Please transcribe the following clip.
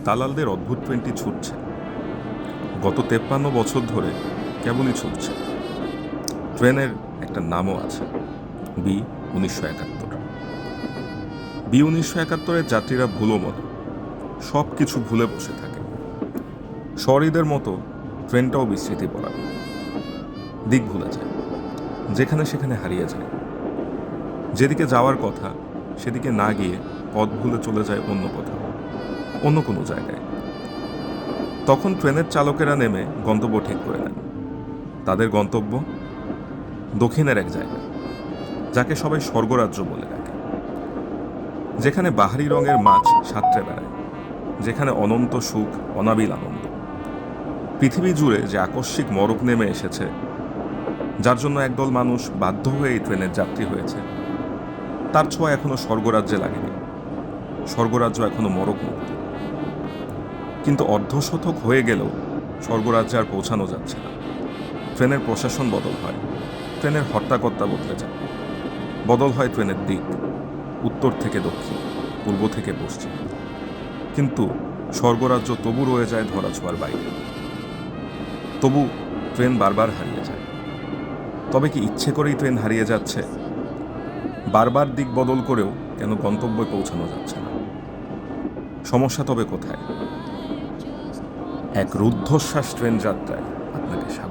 দালালদের অদ্ভুত ট্রেনটি ছুটছে। গত 53 বছর ধরে কেবলই ছুটছে। ট্রেনের একটা নামও আছে, বি 1971। বি 1971-এর যাত্রীরা ভুলো মনে সব কিছু ভুলে বসে থাকে। শহরীদের মতো ট্রেনটাও বিস্মৃতি পড়া, দিক ভুলে যায়, যেখানে সেখানে হারিয়ে যায়। যেদিকে যাওয়ার কথা সেদিকে না গিয়ে পথ ভুলে চলে যায় অন্য কোথাও, অন্য কোনো জায়গায়। তখন ট্রেনের চালকেরা নেমে গন্তব্য ঠিক করে নেন। তাদের গন্তব্য দক্ষিণের এক জায়গা, যাকে সবাই স্বর্গরাজ্য বলে ডাকে, যেখানে বাহারি রঙের মাছ সাঁতরে বেড়ায়, যেখানে অনন্ত সুখ, অনাবিল আনন্দ। পৃথিবী জুড়ে যে আকস্মিক মরক নেমে এসেছে, যার জন্য একদল মানুষ বাধ্য হয়ে এই ট্রেনের যাত্রী হয়েছে, তার ছোঁয়া এখনো স্বর্গরাজ্যে লাগেনি। স্বর্গরাজ্য এখনো মরক মুক্ত। কিন্তু অর্ধশতক হয়ে গেলেও স্বর্গরাজ্যে আর পৌঁছানো যাচ্ছে না। ট্রেনের প্রশাসন বদল হয়, ট্রেনের হর্তাকর্তা বদলে যায়, বদল হয় ট্রেনের দিক, উত্তর থেকে দক্ষিণ, পূর্ব থেকে পশ্চিম। কিন্তু স্বর্গরাজ্য তবু রয়ে যায় ধরাছোঁয়ার বাইরে। তবু ট্রেন বারবার হারিয়ে যায়। তবে কি ইচ্ছে করেই ট্রেন হারিয়ে যাচ্ছে? বারবার দিক বদল করেও কেন গন্তব্যে পৌঁছানো যাচ্ছে না? সমস্যা তবে কোথায়? এক রুদ্ধশ্বাস ট্রেন যাত্রায় আপনাকে স্বাগত।